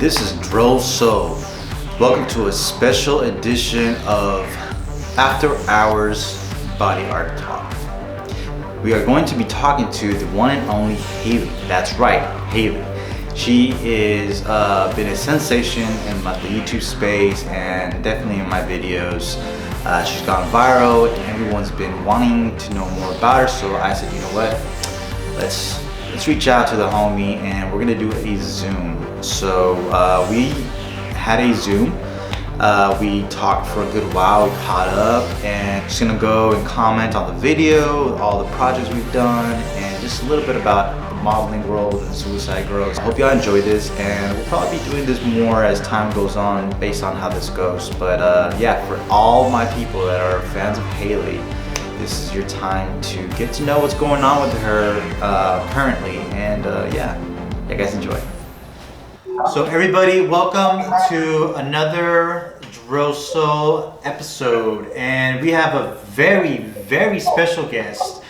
This is Drill So. Welcome to a special edition of After Hours Body Art Talk. We are going to be talking to the one and only Haley. That's right, Haley. She is been a sensation in the YouTube space and definitely in my videos. She's gone viral. Everyone's been wanting to know more about her, so I said, you know what? Let's reach out to the homie and we're gonna do a Zoom. So we had a Zoom. We talked for a good while. We caught up and just gonna go and comment on the video, all the projects we've done, and just a little bit about the modeling world and Suicide Girls. I hope y'all enjoy this, and we'll probably be doing this more as time goes on based on how this goes. But yeah, for all my people that are fans of Haley, this is your time to get to know what's going on with her currently, and yeah, you guys enjoy. So everybody, welcome to another Droso episode, and we have a very special guest.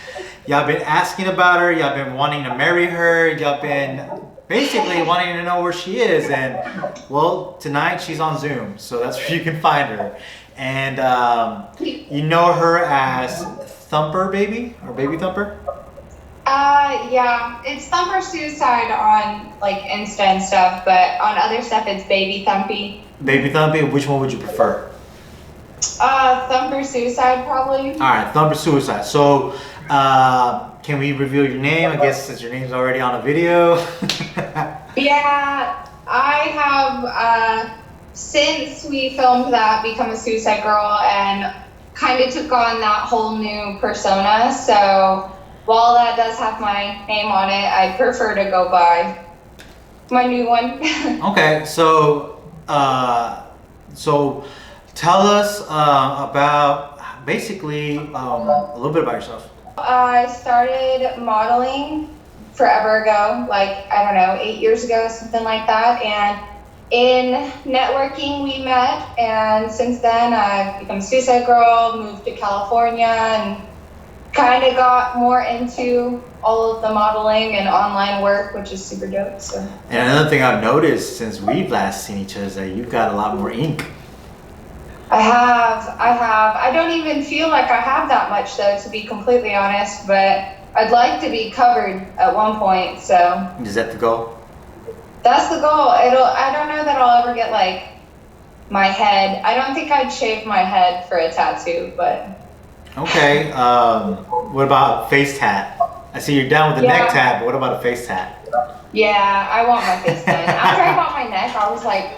Y'all been asking about her, y'all been wanting to marry her, y'all been basically wanting to know where she is, and well, tonight she's on Zoom, so that's where you can find her. And you know her as Thumper Baby, or Baby Thumper? Yeah, it's Thumper Suicide on like Insta and stuff, but on other stuff it's Baby Thumpy. Baby Thumpy, which one would you prefer? Thumper Suicide probably. Alright, Thumper Suicide. So, can we reveal your name? I guess since your name's already on a video. Yeah, I have, since we filmed that, become a Suicide Girl and kind of took on that whole new persona. So while that does have my name on it, I prefer to go by my new one. Okay, so tell us about basically a little bit about yourself. I started modeling forever ago, like, I don't know, 8 years ago, something like that. And in networking, we met. And since then, I've become a Suicide Girl, moved to California, and kind of got more into all of the modeling and online work, which is super dope. So. And another thing I've noticed since we've last seen each other is that you've got a lot more ink. I have. I don't even feel like I have that much, though, to be completely honest, but I'd like to be covered at one point, so. Is that the goal? That's the goal. I don't know that I'll ever get, like, my head. I don't think I'd shave my head for a tattoo, but. Okay, what about face tat? I see you're down with the neck tat, but what about a face tat? Yeah, I want my face done. After I got my neck, I was like,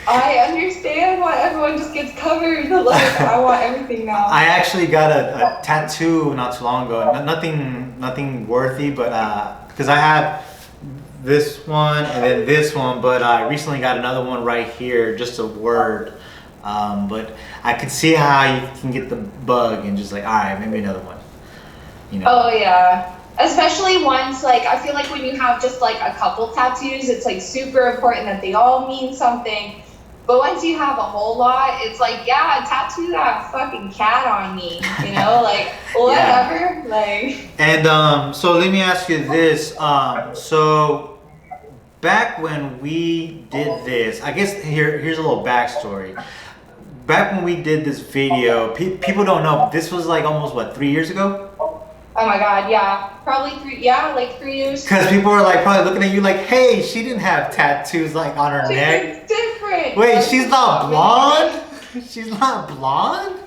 I understand why everyone just gets covered. Like, I want everything now. I actually got a tattoo not too long ago. Nothing worthy, but because I have this one and then this one, but I recently got another one right here, just a word. But I could see how you can get the bug and just like, all right, maybe another one. You know? Oh yeah. Especially once, like, I feel like when you have just like a couple tattoos, it's like super important that they all mean something. But once you have a whole lot, it's like, yeah, tattoo that fucking cat on me, you know, like, whatever. Yeah. Like. And so let me ask you this. So back when we did this, I guess here's a little backstory. Back when we did this video, people don't know, this was like almost, what, 3 years ago? Oh my God, yeah. Probably 3 years. Because people were like probably looking at you like, hey, she didn't have tattoos like on her neck. It's different. Wait, she's not blonde? She's not blonde?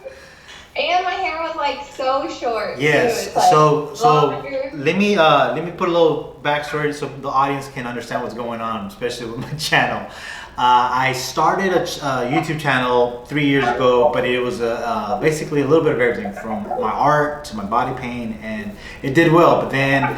And my hair was like so short. Yes, too. Like so let me put a little backstory so the audience can understand what's going on, especially with my channel. I started a YouTube channel 3 years ago, but it was basically a little bit of everything from my art to my body paint, and it did well, but then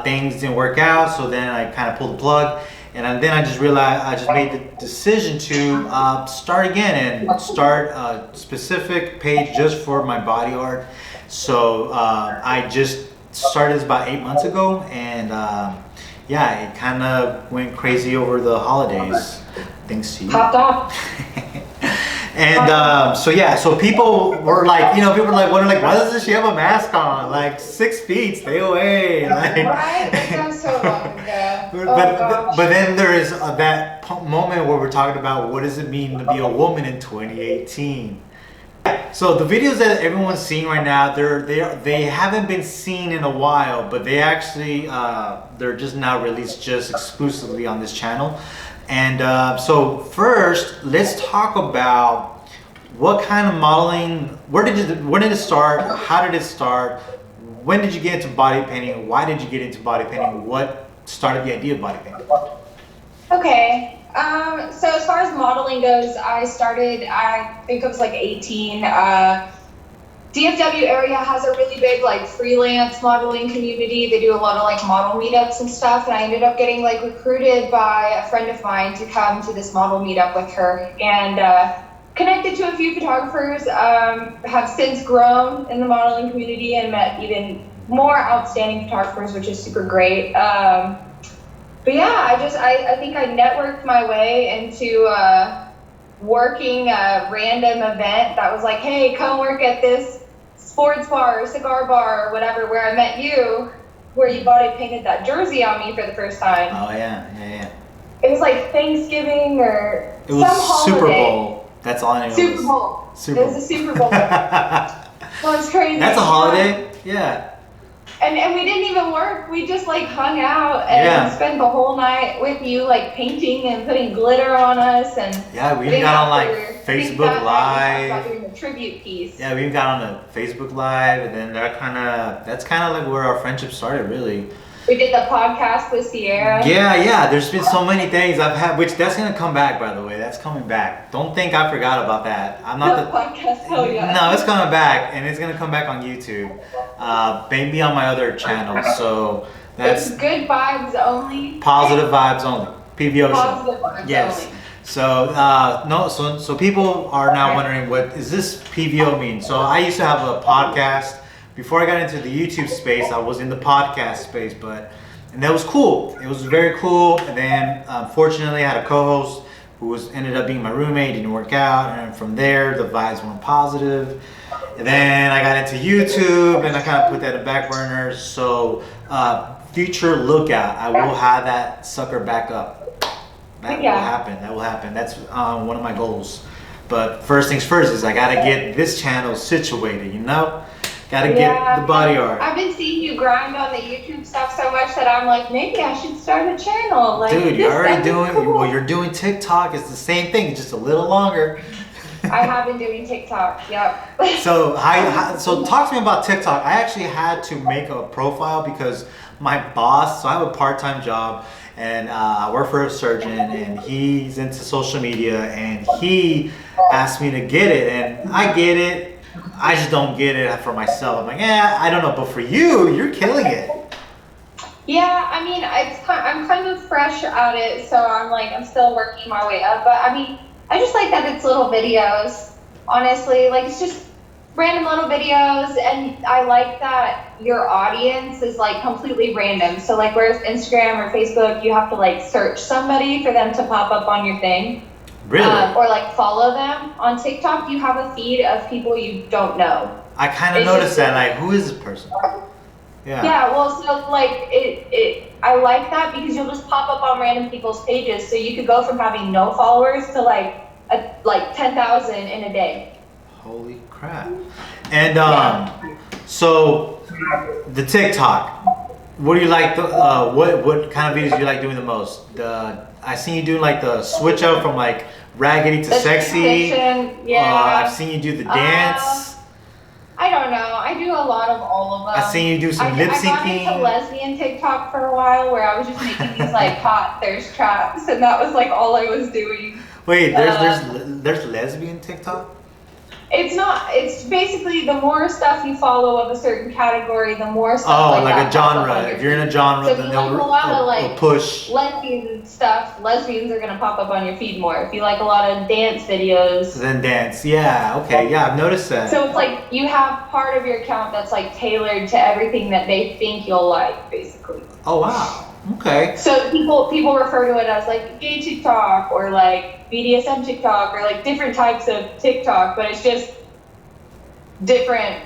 things didn't work out, so then I kind of pulled the plug, and then I just realized, I just made the decision to start again and start a specific page just for my body art. So I just started this about 8 months ago, and yeah, it kind of went crazy over the holidays. Thanks to you. Popped off. And so yeah, so people were like, people were like wondering like, why doesn't she have a mask on? Like 6 feet, stay away. Like, right? That was so long ago. but then there is that moment where we're talking about what does it mean to be a woman in 2018. So the videos that everyone's seeing right now, they haven't been seen in a while, but they actually they're just now released just exclusively on this channel. And so first, let's talk about what kind of modeling. When did it start? How did it start? When did you get into body painting? Why did you get into body painting? What started the idea of body painting? Okay. So as far as modeling goes, I think I was like 18. DFW area has a really big like freelance modeling community. They do a lot of like model meetups and stuff. And I ended up getting like recruited by a friend of mine to come to this model meetup with her, and connected to a few photographers. Have since grown in the modeling community and met even more outstanding photographers, which is super great. But yeah, I think I networked my way into working a random event that was like, hey, come work at this sports bar or cigar bar or whatever, where I met you, where you body painted that jersey on me for the first time. Oh yeah. It was like Thanksgiving or it was some holiday. Super Bowl. That's all I know. Super Bowl. It was a Super Bowl. Well, it's crazy. That's a holiday? Yeah. And we didn't even work. We just like hung out and spent the whole night with you, like painting and putting glitter on us. And yeah, we even got on like Facebook Live. About doing a tribute piece. Yeah, we even got on a Facebook Live, and then that's kind of like where our friendship started, really. We did the podcast with Sierra. Yeah. There's been so many things I've had, which that's gonna come back, by the way. That's coming back. Don't think I forgot about that. I'm not the podcast. Hell yeah. No, it's coming back, and it's gonna come back on YouTube. Maybe on my other channel. So that's it's good vibes only. Positive vibes only. PVO Positive show. vibes Yes. only. So so people are now wondering, what does this PVO mean? So I used to have a podcast. Before I got into the YouTube space, I was in the podcast space, and that was cool. It was very cool. And then, fortunately, I had a co-host who ended up being my roommate. Didn't work out, and from there, the vibes weren't positive. And then I got into YouTube, and I kind of put that in back burner. So, future lookout, I will have that sucker back up. That will happen. That's one of my goals. But first things first is I gotta get this channel situated. Gotta get the body art. I've been seeing you grind on the YouTube stuff so much that I'm like, maybe I should start a channel. Like, dude, you're already doing, well, you're doing TikTok. It's the same thing, just a little longer. I have been doing TikTok, yep. So talk to me about TikTok. I actually had to make a profile because my boss, so I have a part-time job, and I work for a surgeon, and he's into social media, and he asked me to get it, and I get it. I just don't get it for myself. I'm like, I don't know, but for you, you're killing it. Yeah, I mean, I'm kind of fresh at it, so I'm still working my way up. But I mean, I just like that it's little videos. Honestly, like it's just random little videos, and I like that your audience is like completely random. So like, whereas Instagram or Facebook, you have to like search somebody for them to pop up on your thing. Really? Or like follow them. On TikTok, you have a feed of people you don't know. I kind of noticed that. Like, who is this person? Yeah. Yeah. Well, so like I like that because you'll just pop up on random people's pages. So you could go from having no followers to like 10,000 in a day. Holy crap! And so the TikTok. What do you like? What kind of videos do you like doing the most? I seen you doing like the switch up from like raggedy to sexy. Yeah. I've seen you do the dance. I don't know. I do a lot of all of them. I've seen you do some lip syncing. I got into lesbian TikTok for a while, where I was just making these like hot thirst traps, and that was like all I was doing. Wait, there's lesbian TikTok? It's basically the more stuff you follow of a certain category, the more stuff like a genre. If you're in a genre, so then they'll push. Lesbian stuff, lesbians are gonna pop up on your feed more. If you like a lot of dance videos, then dance. Yeah, okay, yeah, I've noticed that. So it's like you have part of your account that's like tailored to everything that they think you'll like, basically. Oh wow. Okay. So people refer to it as like gay TikTok or like BDSM TikTok or like different types of TikTok, but it's just different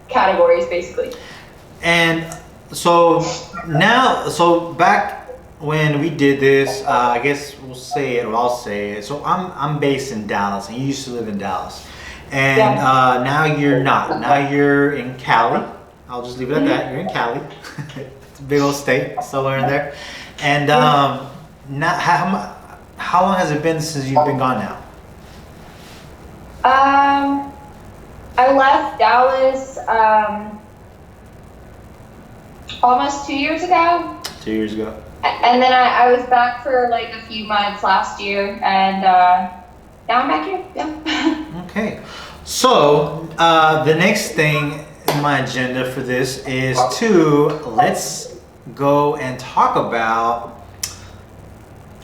categories basically. And so back when we did this, I guess we'll say it, or I'll say it. So I'm based in Dallas, and you used to live in Dallas, and Yeah. now you're not. Now you're in Cali. I'll just leave it at that. You're in Cali. It's a big old state, somewhere in there. And now, how long has it been since you've been gone now? I left Dallas almost 2 years ago. 2 years ago. And then I was back for like a few months last year, and now I'm back here. Yeah. Okay. So the next thing in my agenda for this is let's go and talk about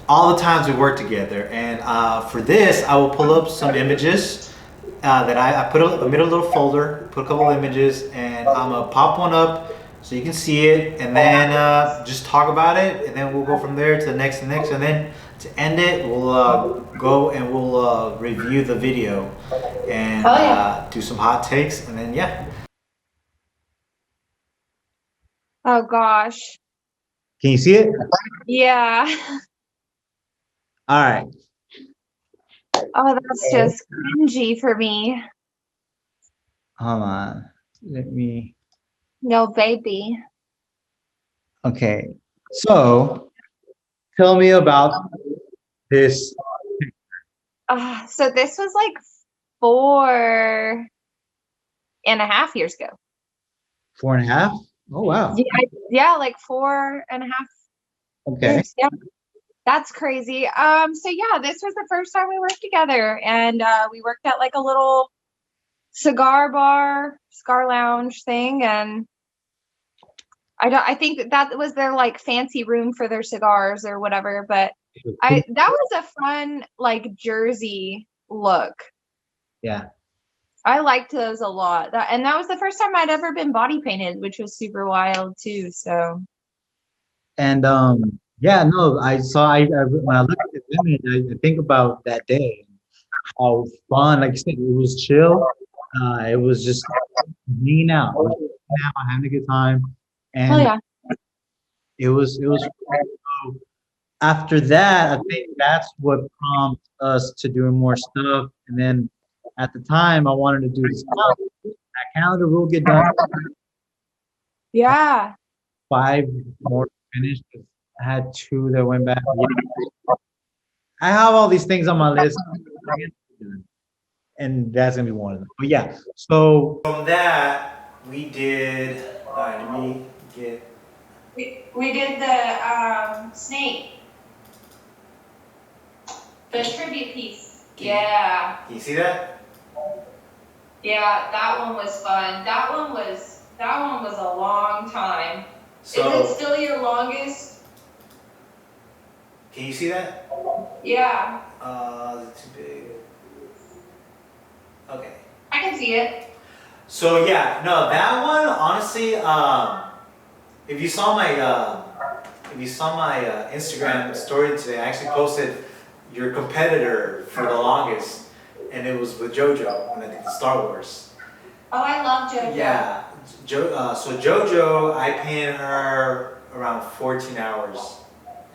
all the times we worked together. And for this, I will pull up some images that I made a little folder, put a couple images, and I'm gonna pop one up so you can see it, and then just talk about it, and then we'll go from there to the next and next, and then to end it, we'll go and we'll review the video and do some hot takes, and then yeah. Oh gosh. Can you see it? Yeah. All right. Oh, that's just cringy for me. Hold on. Let me. No, baby. Okay. So tell me about this. So this was like 4.5 years ago. 4.5? Oh wow. Yeah, like 4.5 Okay. years. Yeah. That's crazy. So yeah, this was the first time we worked together, and we worked at like a little cigar lounge thing, and I think that was their like fancy room for their cigars or whatever, but that was a fun like Jersey look. Yeah. I liked those a lot. And that was the first time I'd ever been body painted, which was super wild too. So. And yeah, no, I when I look at this image, I think about that day, how fun, like you said, it was chill. It was just hanging out, having a good time, and yeah. it was so after that, I think that's what prompted us to doing more stuff. And then at the time, I wanted to do this calendar. That calendar will get done. Yeah. 5 more finished. I had 2 that went back. I have all these things on my list, and that's gonna be one of them. But yeah, so from that we did. All right, let me get. We did the snake, the tribute piece. Yeah. Can you see that? Yeah, that one was fun. That one was a long time. So, is it still your longest? Can you see that? Yeah. Is it too big? Okay. I can see it. So yeah, no, that one honestly, if you saw my Instagram story today, I actually posted your competitor for the longest, and it was with JoJo when I did the Star Wars. Oh, I love JoJo. Yeah, so JoJo, I painted her around 14 hours.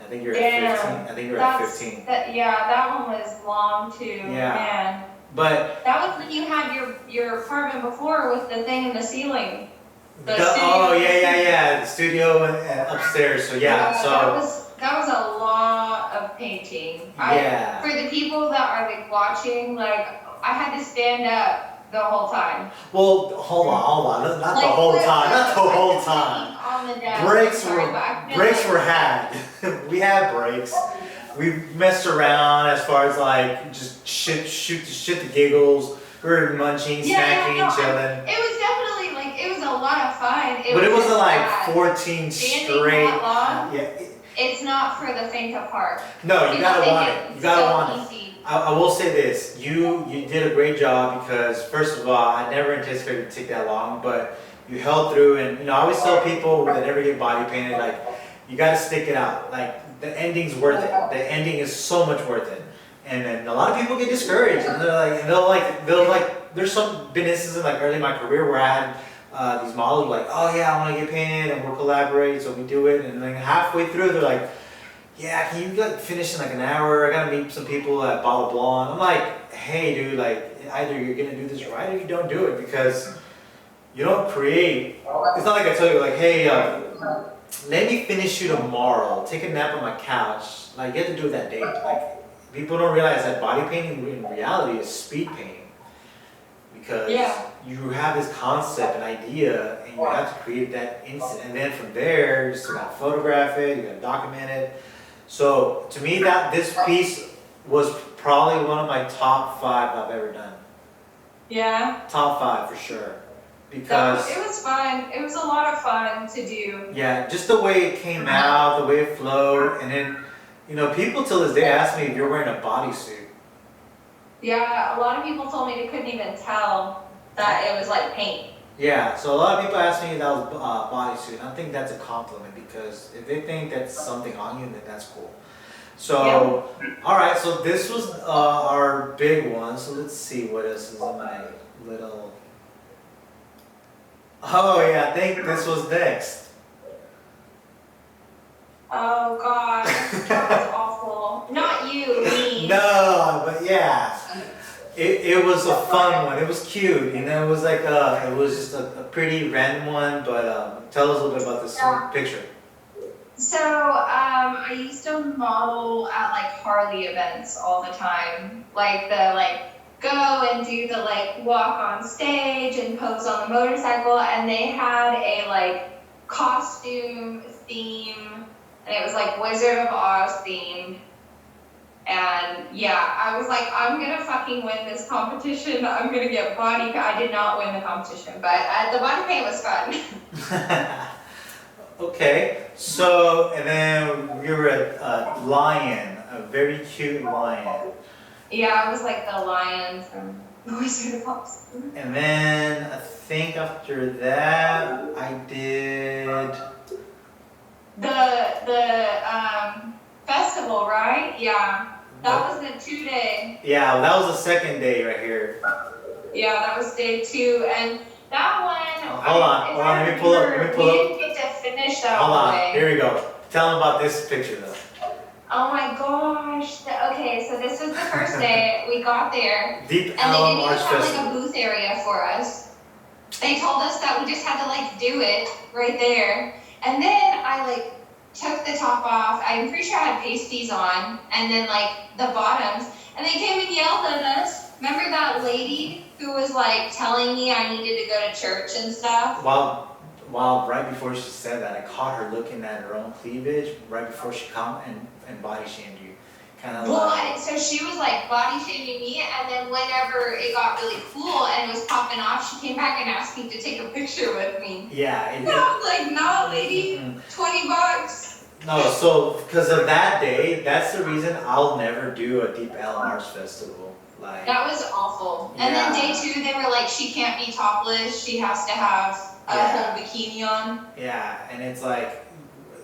I think you're at 15. I think you're at 15. That one was long too. Yeah. Man. But that was when you had your apartment before with the thing in the ceiling. The studio and upstairs. So that was a lot of painting. Yeah. For the people that are like watching, like I had to stand up the whole time. Well, hold on, not like, the whole time, not the whole time. On the desk. Breaks were had. We had breaks. We messed around as far as like just shoot the giggles. We were munching, snacking, chilling. It was definitely like it was a lot of fun. But it wasn't like 14 straight. Long, yeah. It's not for the faint of heart. No, you gotta want it. You gotta want it. I will say this: you did a great job because first of all, I never anticipated it to take that long, but you held through. And I always tell people that never get body painted, like you gotta stick it out. Like the ending's worth it. The ending is so much worth it. And then a lot of people get discouraged, and they'll like, there's some been instances like early in my career where I had these models like, oh yeah, I want to get painted, and we're collaborating, so we do it, and then halfway through they're like, yeah, can you like finish in like an hour? I gotta meet some people at blah blah blah. And I'm like, hey dude, like either you're gonna do this right or you don't do it, because you don't create. It's not like I tell you like, hey, let me finish you tomorrow. Take a nap on my couch. Like you have to do it that day. Like people don't realize that body painting in reality is speed painting, because you have this concept, an idea, and you have to create that instant. And then from there, you just gotta photograph it. You gotta document it. So to me, that this piece was probably one of my top 5 I've ever done. Yeah. Top 5 for sure. Because it was fun. It was a lot of fun to do. Yeah, just the way it came out, the way it flowed, and then, you know, people till this day ask me if you're wearing a bodysuit. Yeah, a lot of people told me they couldn't even tell that it was like paint. Yeah, so a lot of people ask me if that was bodysuit, and I think that's a compliment, because if they think that's something on you, then that's cool. So, alright, so this was our big one, so let's see what else is in my little... Oh yeah, I think this was next. Oh god, that was awful. Not you, me. No, but yeah. It was a fun one. It was cute, you know. It was like it was just a pretty random one. But tell us a little bit about this picture. So I used to model at like Harley events all the time, like go and do the like walk on stage and pose on the motorcycle, and they had a like costume theme, and it was like Wizard of Oz themed. And yeah, I was like, I'm gonna fucking win this competition. I'm gonna get body paint. I did not win the competition, but the body paint was fun. Okay, so, and then we were at a lion, a very cute lion. Yeah, I was like the lion from Wizard of Oz. And then I think after that, I did... The festival, right? Yeah. That was the 2-day. Yeah, that was the second day right here. Yeah, that was day 2, and that one. Hold on, let me pull up. We didn't get to finish that Hold all on, the way. here we go. Tell them about this picture though. Oh my gosh. Okay, so this was the first day. We got there. Deep And they didn't Ellum even Arts have Festival. like a booth area for us. They told us that we just had to like do it right there. And then I like took the top off. I'm pretty sure I had pasties on, and then like the bottoms, and they came and yelled at us. Remember that lady who was like telling me I needed to go to church and stuff? While right before she said that, I caught her looking at her own cleavage right before she come and body shamed you. Kind of like... So she was like body shaming me, and then whenever it got really cool and it was popping off, she came back and asked me to take a picture with me. Yeah. And I was like, no, lady, $20. No, so because of that day, that's the reason I'll never do a Deep Ellum Arts Festival. Like that was awful. And then day 2, they were like, she can't be topless. She has to have a whole bikini on. Yeah, and it's like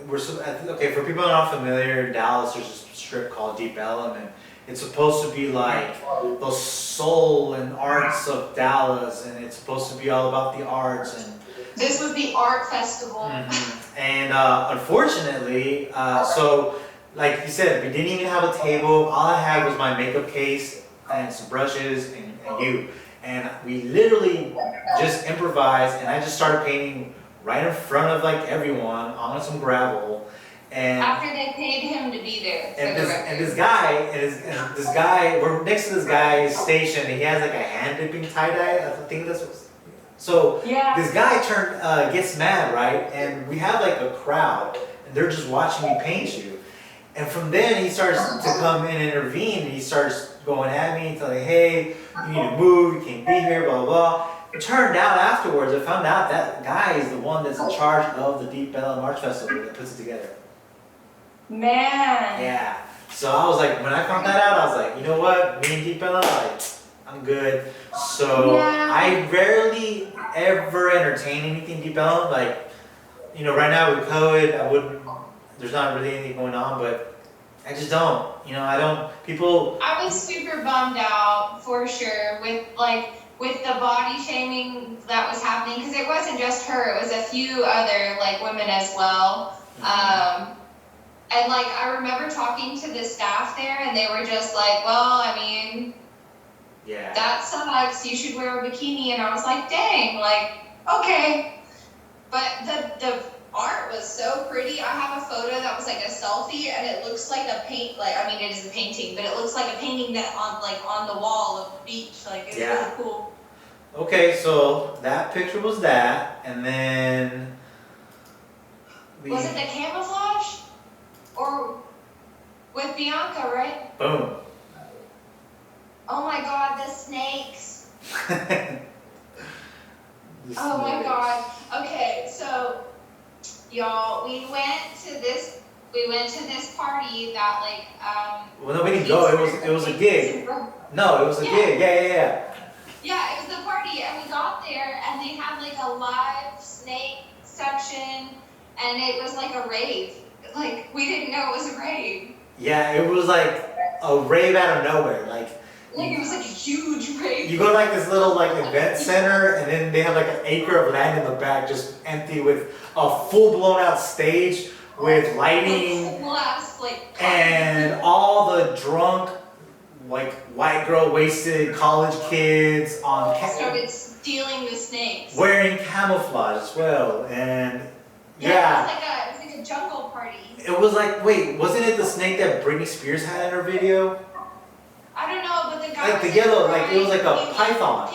okay, for people not familiar, Dallas, there's a strip called Deep Ellum, and it's supposed to be like the soul and arts of Dallas, and it's supposed to be all about the arts. And this was the art festival. Mm-hmm. And unfortunately, so like you said, we didn't even have a table. All I had was my makeup case and some brushes and you. And we literally just improvised, and I just started painting right in front of like everyone on some gravel. And after they paid him to be there. And this guy, we're next to this guy's station, and he has like a hand dipping tie-dye. I think that's what. So this guy gets mad, right? And we have like a crowd, and they're just watching me paint you. And from then he starts to come in and intervene, and he starts going at me, telling, hey, you need to move, you can't be here, blah, blah, blah. It turned out afterwards, I found out that guy is the one that's in charge of the Deep Ellum Arts Festival that puts it together. Man. Yeah. So I was like, when I found that out, I was like, you know what? Me and Deep Ellum, like, I'm good. So I rarely ever entertain anything Deep Ellum. Like, you know, right now with COVID, there's not really anything going on, but I just don't. You know, I don't. People. I was super bummed out for sure with the body shaming that was happening, because it wasn't just her, it was a few other like women as well. And like I remember talking to the staff there, and they were just like, well, I mean, Yeah. that sucks, you should wear a bikini. And I was like, dang, like, okay. But the art was so pretty. I have a photo that was like a selfie, and it looks like a paint, like, I mean, it is a painting, but it looks like a painting that on the wall of the beach. Like, it's really cool. Okay, so that picture was that, and then was it the camouflage? Or with Bianca, right? Boom. Oh my God, the snakes. Oh my God. Okay, so y'all, we went to this party that like well, no, we didn't go. It was a gig. No, it was a gig. Yeah. Yeah, it was a party, and we got there, and they had like a live snake section, and it was like a rave. Like, we didn't know it was a rave. Yeah, it was like a rave out of nowhere. Like it was like a huge rave. You go to like this little like event center, and then they have like an acre of land in the back just empty with a full blown out stage with lighting and all the drunk like white girl wasted college kids on started stealing the snakes. Wearing camouflage as well, and it was like a jungle party. It was like, wait, wasn't it the snake that Britney Spears had in her video? I don't know, but the guy like the yellow, like it was like a python.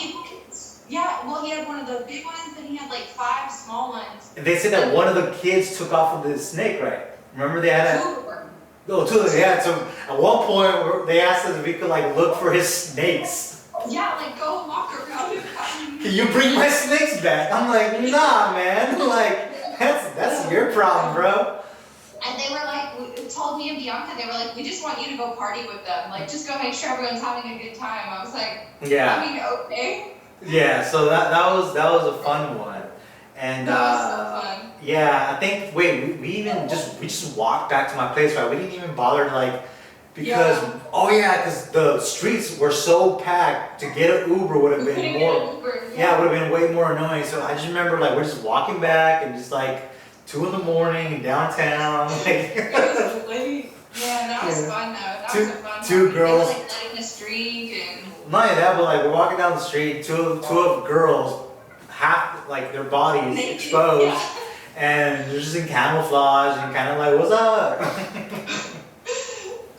Yeah, well, he had one of the big ones, and he had like 5 small ones. And they said that one of the kids took off with the snake, right? Remember they had two of them. Oh, 2 of them. Yeah. So at one point they asked us if we could like look for his snakes. Yeah, like go walk around. Can you bring my snakes back? I'm like, nah, man. Like that's your problem, bro. And they were like, told me and Bianca, they were like, we just want you to go party with them. Like, just go make sure everyone's having a good time. I was like, yeah. I mean, okay. Yeah, so that was a fun one. And that was so fun. Yeah, I think we just walked back to my place, right? We didn't even bother to like because because the streets were so packed, to get an Uber would have been more would have been way more annoying. So I just remember like we're just walking back and just like 2 in the morning downtown. Like, it was late. Yeah, that was fun though. That was a fun two girls. They were like letting us drink and. Not only that, but like we're walking down the street, two of girls, half like their bodies naked, exposed, and they're just in camouflage and kind of like, what's up?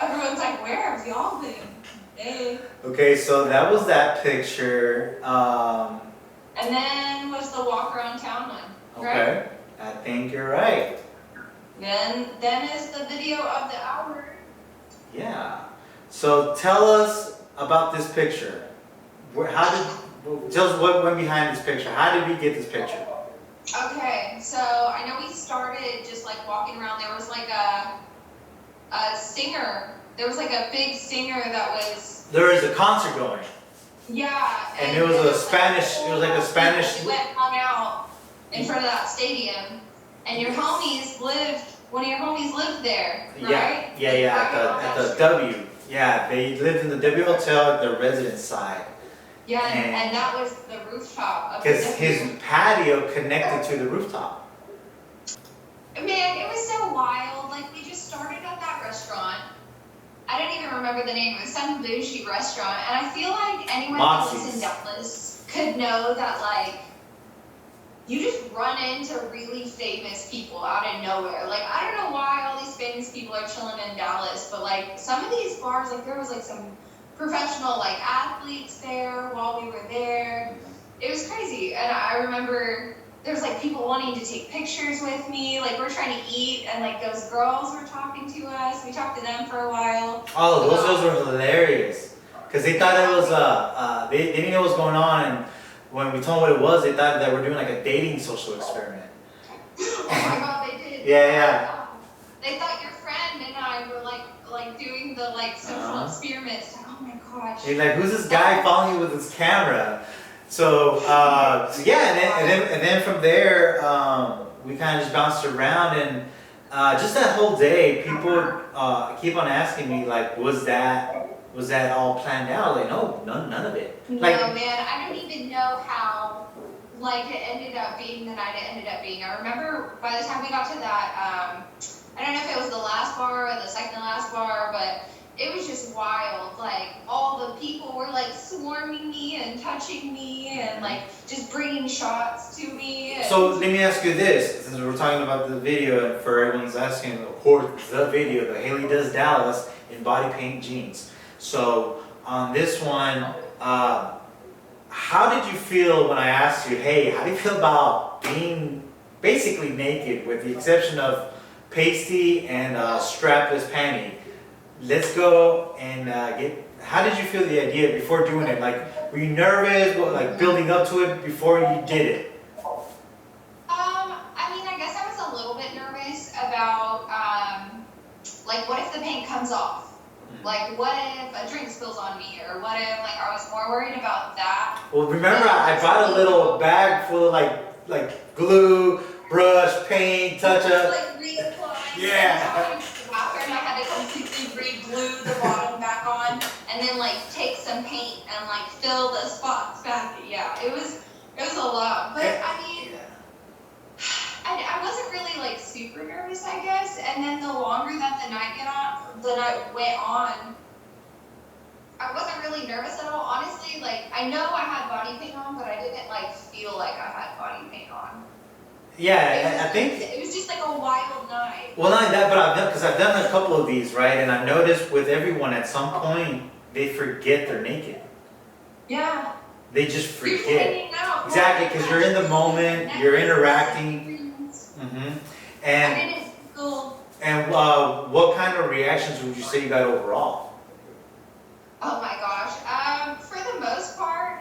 Everyone's like, where have y'all been? Hey. Okay, so that was that picture. And then was the walk around town one. Right? Okay, I think you're right. Then is the video of the hour. Yeah. So tell us about this picture. Tell us what went behind this picture. How did we get this picture? Okay, so I know we started just like walking around. There was like a singer. There was like a big singer that was. There was a concert going. Yeah. And it was a Spanish. It was like a Spanish. We went and hung out in front of that stadium, and your homies lived. One of your homies lived there, right? Yeah. At the W. Yeah, they lived in the W Hotel at the residence side. Yeah, and that was the rooftop. Because his patio connected to the rooftop. Man, it was so wild. Like, we just started at that restaurant. I don't even remember the name. It was some bougie restaurant. And I feel like anyone who lives in Dallas could know that, like, you just run into really famous people out of nowhere. Like, I don't know why all these famous people are chilling in Dallas, but, like, some of these bars, like, there was, like, some professional, like, athletes there while we were there. It was crazy. And I remember there was, like, people wanting to take pictures with me. Like, we're trying to eat, and, like, those girls were talking to us. We talked to them for a while. Oh, those girls were hilarious. Because they thought it was, they didn't know what was going on, and when we told them what it was, they thought that we're doing like a dating social experiment. Oh my God, they did. Yeah. They thought your friend and I were like doing the like social experiments. Oh my gosh. He's like, who's this guy following you with his camera? So yeah, and then from there, we kind of just bounced around, and Just that whole day, people keep on asking me like, was that all planned out? Like, no, none of it. No, Like, man, I don't even know how, like, it ended up being the night it ended up being. I remember by the time we got to that, I don't know if it was the last bar or the second to last bar, but it was just wild. Like, all the people were, like, swarming me and touching me and, like, just bringing shots to me. And so let me ask you this, since we're talking about the video, and for everyone's asking, of course, the video, the Haley Does Dallas in body paint jeans. So on this one, how did you feel when I asked you, hey, how do you feel about being basically naked with the exception of pasty and strapless panty? Let's go and how did you feel the idea before doing it? Like, were you nervous, like building up to it before you did it? I mean, I guess I was a little bit nervous about, like, what if the paint comes off? Like, what if a drink spills on me? Or what if, like, I was more worried about that. Well, remember, I brought a little bag full of, like glue, brush, paint, touch-up. Like, reapply. Yeah. After I had to completely re-glue the bottom back on, and then, like, take some paint and, like, fill the spots back. Yeah, it was a lot. But, I mean, I wasn't really, like, super nervous, I guess. And then the longer that the night went on, I wasn't really nervous at all. Honestly, like, I know I had body paint on, but I didn't, like, feel like I had body paint on. Yeah, I think it was just like a wild night. Well, not that, but I've done a couple of these, right? And I've noticed with everyone at some point they forget they're naked. Yeah. They just You're forget. hanging out. Exactly, because you're in the moment, you're interacting. And I mean, it's cool. and what kind of reactions would you say you got overall? Oh my gosh. For the most part,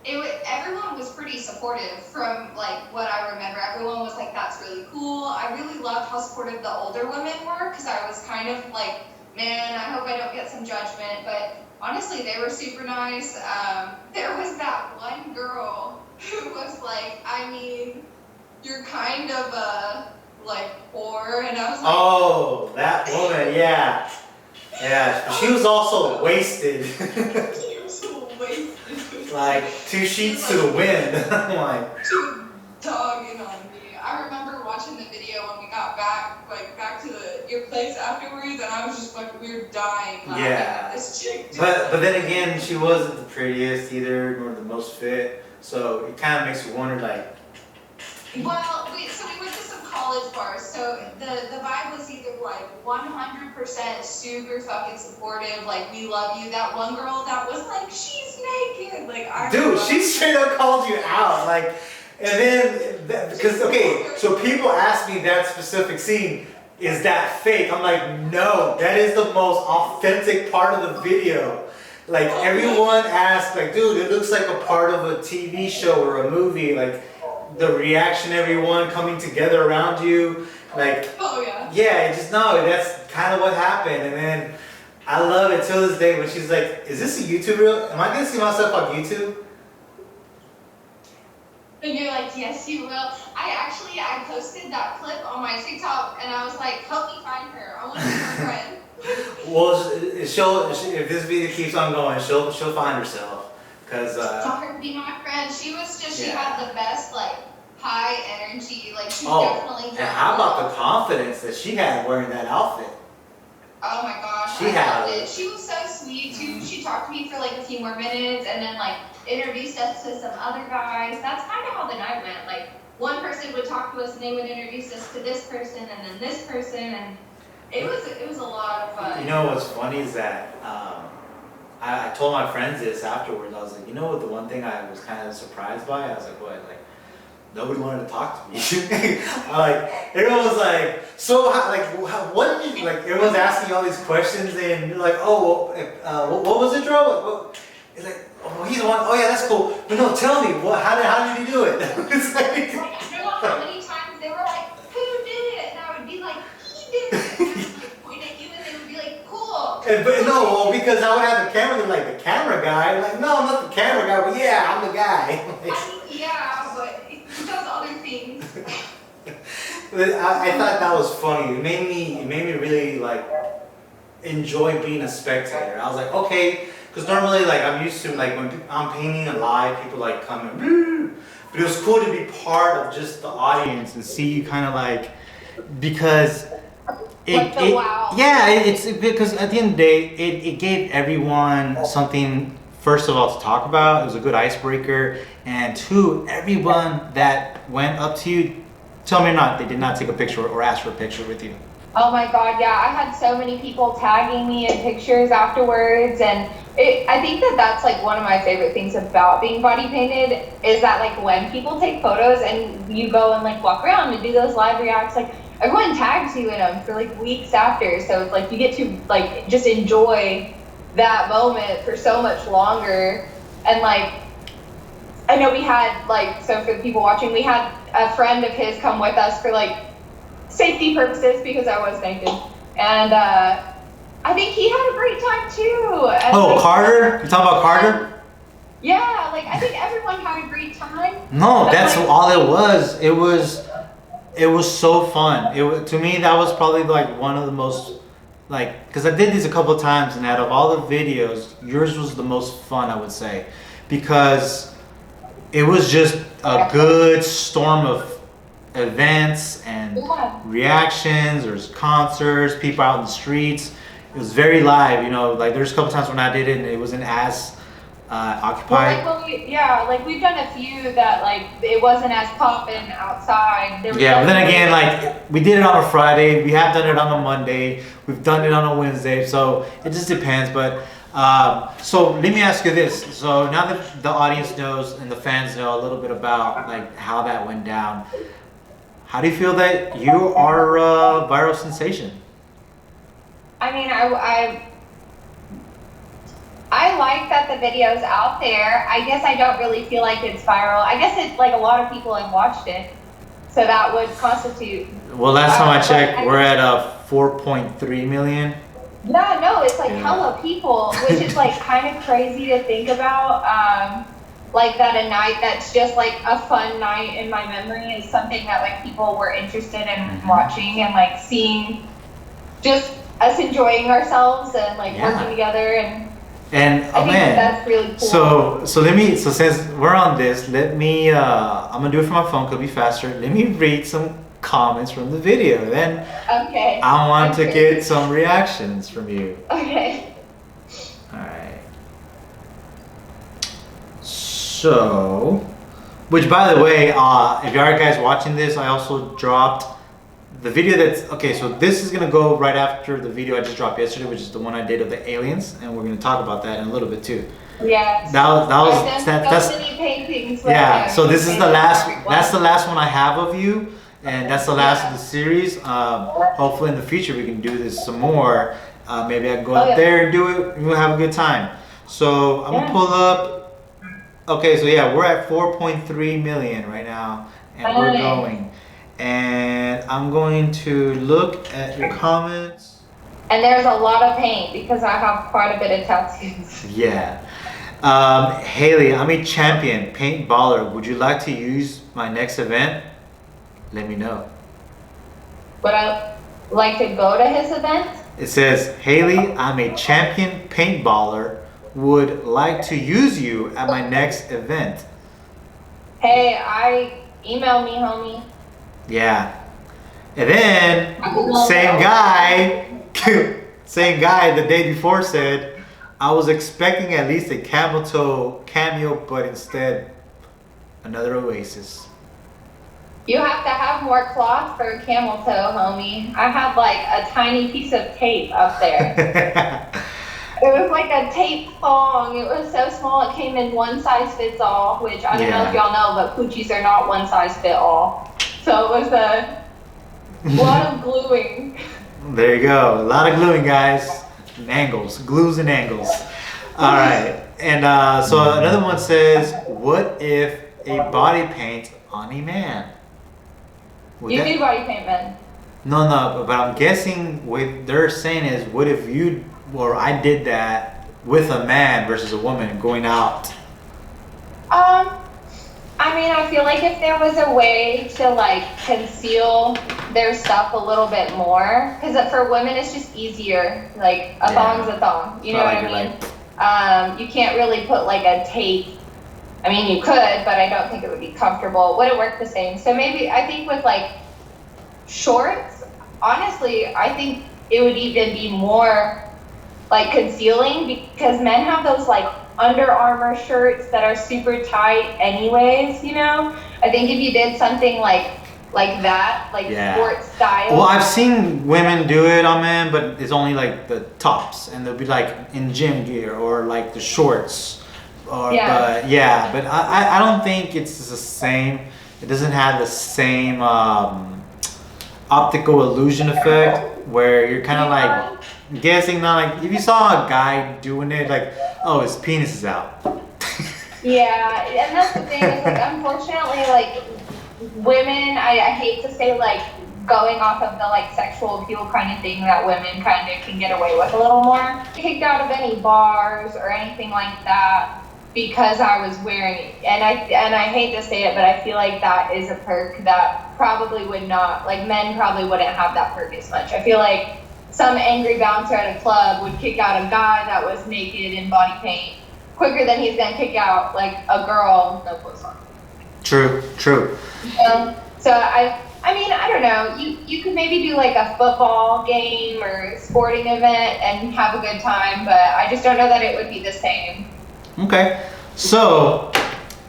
everyone was pretty supportive from, like, what I remember. Everyone was like, that's really cool. I really loved how supportive the older women were, because I was kind of like, man, I hope I don't get some judgment. But honestly, they were super nice. There was that one girl who was like, I mean, you're kind of a, like, whore. And I was like, Oh, that woman, yeah. Yeah, she was also wasted. she was so wasted. Like 2 sheets to the wind. I'm like, She was dogging on me. I remember watching the video when we got back to your place afterwards, and I was just like, we were dying laughing at this chick. But then again, she wasn't the prettiest either, nor the most fit. So it kind of makes you wonder, like. Well, we went to some college bars, so the vibe was either like 100% super fucking supportive, like, we love you. That one girl that was like, she's naked, like, Dude, she straight up called you out, like, and then because okay, so people ask me that specific scene, is that fake? I'm like, no, that is the most authentic part of the video. Like, everyone asks, like, dude, it looks like a part of a TV show or a movie, like. The reaction, everyone coming together around you, like, oh yeah, yeah, just know that's kind of what happened. And then I love it till this day when she's like, is this a YouTube reel? Am I gonna see myself on YouTube? and you're like, yes, you will. I posted that clip on my TikTok, and I was like, help me find her. I want to be her friend. Well, if this video keeps on going, she'll find herself. Cause tell her to be my friend. She had the best, like, high energy. Like, she's definitely. And how about the confidence that she had wearing that outfit? Oh my gosh, I loved it. She was so sweet too. She talked to me for like a few more minutes, and then, like, introduced us to some other guys. That's kind of how the night went. Like, one person would talk to us, and they would introduce us to this person, and then this person, and it was a lot of fun. You know what's funny is that. I told my friends this afterwards. I was like, you know what? The one thing I was kind of surprised by, I was like, what? Like, nobody wanted to talk to me. Like, everyone was like, so, what did you like? Everyone's asking you all these questions, and you're like, oh, what was it, Drew? It's like, oh, he's the one. Oh yeah, that's cool. But no, tell me, how did you do it? It's like, I don't know how many times they were like, who did it? And I would be like, he did it. Point at you, and they would be like, cool. But no, well, because I would have the camera, they're like, the camera guy. I'm like, no, I'm not the camera guy, but yeah, I'm the guy. I mean, yeah, but he does other things. I thought that was funny. It made me really like enjoy being a spectator. I was like, okay, because normally like I'm used to like when I'm painting a live, people like come and woo. But it was cool to be part of just the audience and see you kind of like, because wow. yeah, it's because at the end of the day, it gave everyone something. First of all, to talk about, it was a good icebreaker, and two, everyone that went up to you, tell me or not, they did not take a picture or ask for a picture with you. Oh my God, yeah. I had so many people tagging me in pictures afterwards. And I think that that's like one of my favorite things about being body painted is that like when people take photos and you go and like walk around and do those live reacts, like everyone tags you in them for like weeks after. So it's like you get to like just enjoy that moment for so much longer. And like, I know we had like, so for the people watching, we had a friend of his come with us for like safety purposes because I was naked. And I think he had a great time too. And Oh, like, Carter? You talking about Carter? Yeah, like I think everyone had a great time. No, that's like, all it was. It was so fun. To me, that was probably like one of the most, like, because I did these a couple of times, and out of all the videos, yours was the most fun, I would say, because it was just a good storm of events and reactions. There's concerts, people out in the streets. It was very live, you know. Like there's a couple times when I did it, and it wasn't as occupied. Well, like we've done a few that like it wasn't as popping outside. Yeah, but then again, like we did it on a Friday. We have done it on a Monday. We've done it on a Wednesday. So it just depends. But so let me ask you this. So now that the audience knows and the fans know a little bit about like how that went down, how do you feel that you are a viral sensation? I mean, I like that the video's out there. I guess I don't really feel like it's viral. I guess it's like a lot of people have watched it, so that would constitute. Well, last time I checked, we're at 4.3 million. Yeah, no, it's like hella people, which is like kind of crazy to think about. Like that a night that's just like a fun night in my memory is something that like people were interested in watching and like seeing just us enjoying ourselves and like working together and I think that's really So cool. since we're on this, let me I'm gonna do it from my phone, could be faster. Let me read some comments from the video. Then okay. I want to get some reactions from you. Okay. Alright. So, which by the way, if you are guys watching this, I also dropped the video that's, okay, so this is gonna go right after the video I just dropped yesterday, which is the one I did of the aliens, and we're gonna talk about that in a little bit too. Yeah. That's many paintings. Yeah, so this is the last, that's the last one I have of you, and that's the last of the series. Hopefully in the future we can do this some more. Maybe I can go out there and do it, and we'll have a good time. So I'm gonna pull up, okay, so yeah, we're at 4.3 million right now, and we're going. And I'm going to look at your comments. And there's a lot of paint because I have quite a bit of tattoos. Yeah. Haley, I'm a champion paint baller. Would you like to use my next event? Let me know. Would I like to go to his event? It says, Haley, I'm a champion paint baller. Would like to use you at my next event. Hey, email me, homie. Yeah. And then same guy the day before said, I was expecting at least a camel toe cameo, but instead another Oasis. You have to have more cloth for a camel toe, homie. I had like a tiny piece of tape up there. It was like a tape thong. It was so small. It came in one size fits all, which I don't know if y'all know, but poochies are not one size fit all. So it was a lot of gluing. There you go. A lot of gluing, guys. And angles. Glues and angles. All right. And so another one says, what if a body paint on a man? You do body paint men. No, but I'm guessing what they're saying is, what if you or I did that with a man versus a woman going out? I I mean, I feel like if there was a way to like conceal their stuff a little bit more, because for women it's just easier. Like a thong's a thong, you know what I mean? You can't really put like a tape. I mean, you could, but I don't think it would be comfortable. Wouldn't work the same. So maybe I think with like shorts, honestly, I think it would even be more like concealing, because men have those like Under Armour shirts that are super tight anyways, you know? I think if you did something like that, like sports style. Well, I've seen women do it on men, but it's only like the tops, and they'll be like in gym gear or like the shorts. But I don't think it's the same. It doesn't have the same optical illusion effect where you're kind of like guessing, not like if you saw a guy doing it, like, oh, his penis is out. Yeah, and that's the thing is like, unfortunately, like women, I hate to say like going off of the like sexual appeal kind of thing that women kind of can get away with a little more. Kicked out of any bars or anything like that because I was wearing it. And I hate to say it, but I feel like that is a perk that probably would not, like men probably wouldn't have that perk as much. I feel like some angry bouncer at a club would kick out a guy that was naked in body paint quicker than he's gonna kick out like a girl no clothes on. True. So I mean, I don't know. You could maybe do like a football game or sporting event and have a good time, but I just don't know that it would be the same. Okay, so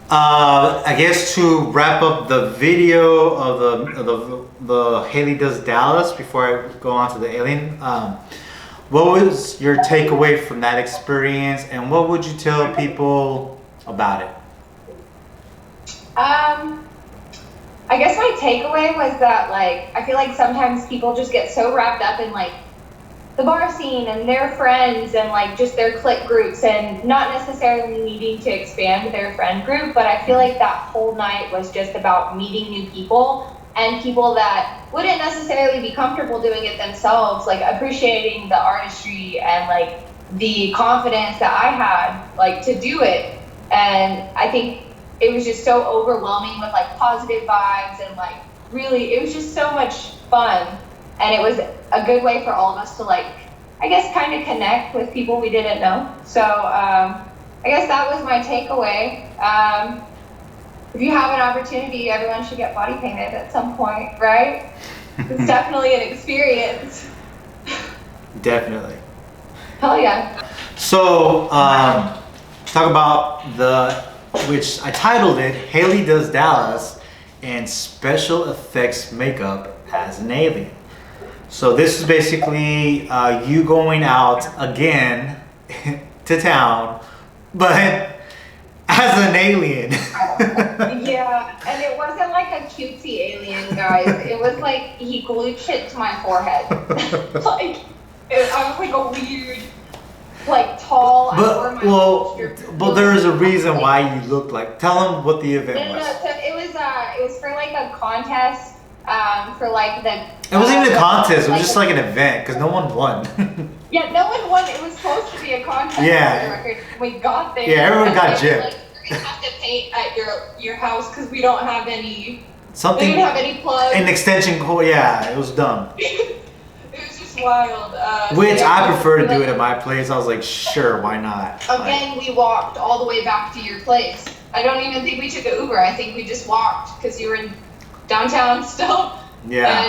I guess to wrap up the video of the Haley Does Dallas before I go on to the alien, what was your takeaway from that experience, and what would you tell people about it? I guess my takeaway was that like I feel like sometimes people just get so wrapped up in like the bar scene and their friends and like just their clique groups and not necessarily needing to expand their friend group, but I feel like that whole night was just about meeting new people and people that wouldn't necessarily be comfortable doing it themselves, like appreciating the artistry and like the confidence that I had like to do it. And I think it was just so overwhelming with like positive vibes and like really it was just so much fun. And it was a good way for all of us to like, I guess, kind of connect with people we didn't know. So I guess that was my takeaway. If you have an opportunity, everyone should get body painted at some point, right? It's definitely an experience. Definitely. Hell yeah. So talk about which I titled it, Haley Does Dallas and Special Effects Makeup as an Alien. So this is basically you going out again to town, but as an alien. Yeah, and it wasn't like a cutesy alien, guys. It was like he glued shit to my forehead. I was like a weird, like tall. But there is a reason why you look like. Tell them what the event was. No. So it was for like a contest. For like the. It wasn't even a contest. It was just like an event because no one won. Yeah, no one won. It was supposed to be a contest. Yeah. We got there. Yeah, everyone got gypped. Like, you're gonna have to paint at your house because we don't have any. Something. We didn't have any plugs. An extension cord. Yeah, it was dumb. It was just wild. Which I prefer to do it at my place. I was like, sure, why not? Again, we walked all the way back to your place. I don't even think we took an Uber. I think we just walked because you were in downtown still. Yeah.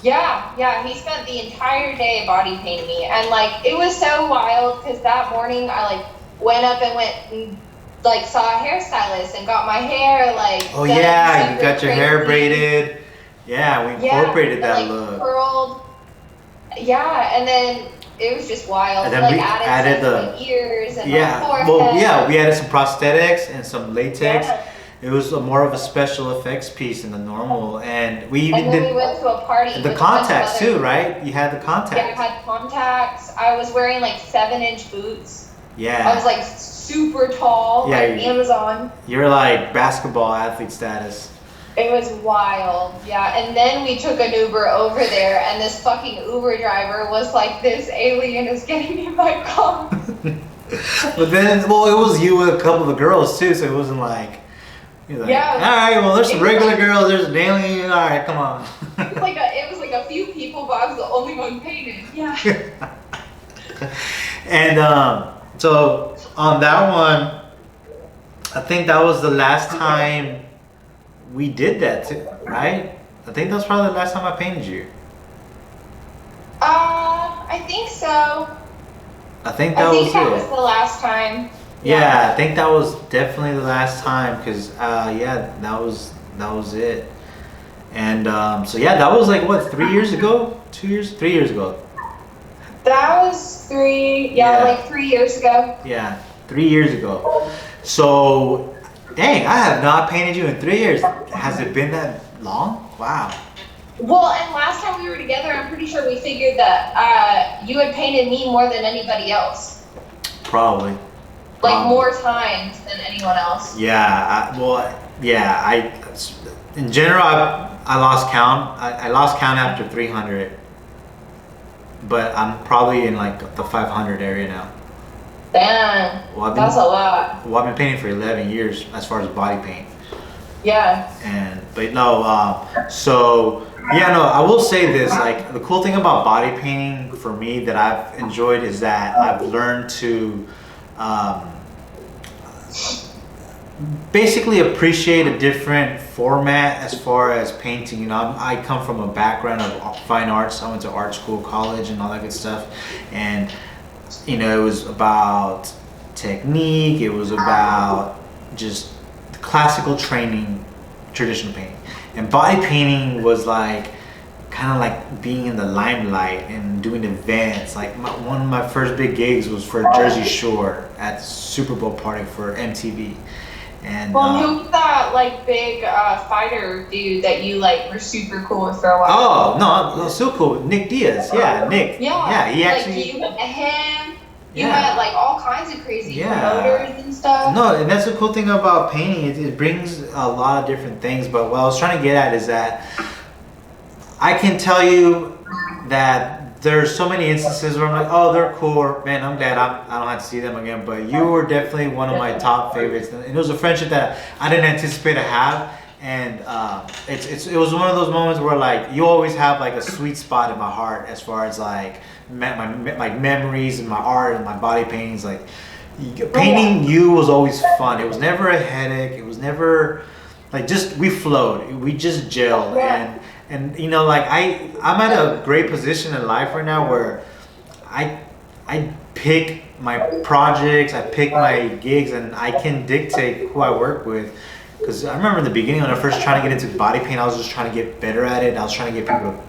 And he spent the entire day body painting me, and like it was so wild because that morning I like went up and like saw a hairstylist and got my hair like. Oh yeah, you got your hair braided. Yeah, we incorporated that like, look. Curled. Yeah, and then it was just wild. And then we we added the ears and forehead. Well, yeah, we added some prosthetics and some latex. Yeah. It was more of a special effects piece than the normal, and we even we went to a party. the contacts too, right? You had the contacts. Yeah, I had contacts. I was wearing like 7-inch boots. Yeah. I was like super tall, yeah, like Amazon. You're like basketball athlete status. It was wild, yeah. And then we took an Uber over there, and this fucking Uber driver was like, "This alien is getting me my car." But then, well, it was you with a couple of girls too, so it wasn't like. You're like, Yeah. all right, well, there's some It was regular like- girls, there's an alien. All right, come on. It was like a few people, but I was the only one painted. Yeah. And so on that one, I think that was the last time we did that too, right? I think that's probably the last time I painted you. I think so. I think I that think was that it. was the last time. Yeah, I think that was definitely the last time because yeah, that was it. And so yeah, that was like what, 3 years ago? 2 years? 3 years ago. That was Yeah. like 3 years ago. Yeah, 3 years ago. So, dang, I have not painted you in 3 years. Has it been that long? Wow. Well, and last time we were together, I'm pretty sure we figured that you had painted me more than anybody else. Probably. Like more times than anyone else. Yeah, in general, I lost count. I lost count after 300. But I'm probably in like the 500 area now. Damn, Well, that's a lot. Well, I've been painting for 11 years as far as body paint. Yeah. But no, so yeah, no, I will say this, like the cool thing about body painting for me that I've enjoyed is that I've learned to basically appreciate a different format as far as painting. You know, I come from a background of fine arts. I went to art school, college, and all that good stuff. And, you know, it was about technique. It was about just classical training, traditional painting. And body painting was like, kind of like being in the limelight and doing events. Like one of my first big gigs was for Jersey Shore at Super Bowl party for MTV. And Well, who was that like big fighter dude that you like were super cool with for a while? oh no, so cool. Nick Diaz, yeah, Nick. Yeah. He like actually. you met him. You Yeah. met like all kinds of crazy Yeah. promoters and stuff. No, and that's the cool thing about painting. It brings a lot of different things. But what I was trying to get at is that I can tell you that there's so many instances where I'm like, oh, they're cool, man. I'm glad I don't have to see them again. But you were definitely one of my top favorites, and it was a friendship that I didn't anticipate to have. And it was one of those moments where like you always have like a sweet spot in my heart as far as like my memories and my art and my body paintings. Like painting you was always fun. It was never a headache. It was never like just we flowed. We just gelled. And you know, like I'm at a great position in life right now where I pick my projects, I pick my gigs, and I can dictate who I work with. Because I remember in the beginning when I first trying to get into body paint, I was just trying to get better at it. I was trying to get people to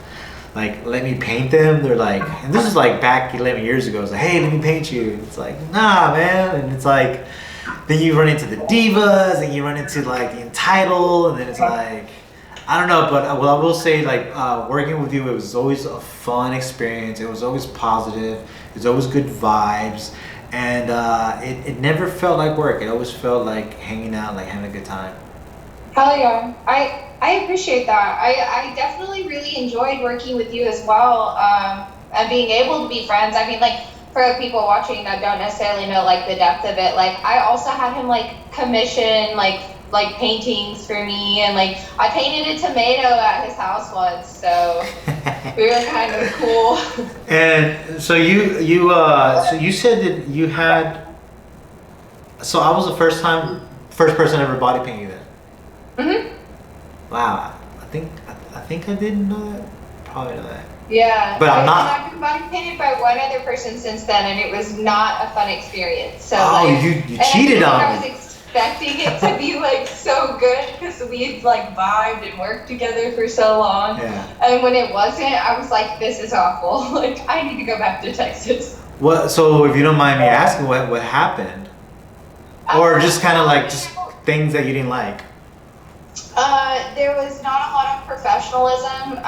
like let me paint them. They're like, and this is like back 11 years ago. It's like, hey, let me paint you. And it's like, nah, man. And it's like, then you run into the divas, and you run into like the entitled, and then it's like, I don't know, but what I will say, like working with you, it was always a fun experience. It was always positive. It was always good vibes, and it never felt like work. It always felt like hanging out, like having a good time. Hell yeah. I appreciate that. I definitely really enjoyed working with you as well, and being able to be friends. I mean, like, for people watching that don't necessarily know, like, the depth of it, like, I also had him, like, commission, like paintings for me, and, like, I painted a tomato at his house once, so we were kind of cool. And so you said that you had, so I was the first person ever body paint you then? Mm-hmm. Wow, I think I didn't know that. Probably know that. Yeah, But I'm not. I've been body painted by one other person since then, and it was not a fun experience. So Oh, like, you and cheated on I was me. expecting it to be like so good because we'd like vibed and worked together for so long. Yeah. And when it wasn't, I was like, this is awful. Like, I need to go back to Texas. What? So if you don't mind me asking, what happened? Or just kind of like just things that you didn't like? There was not a lot of professionalism.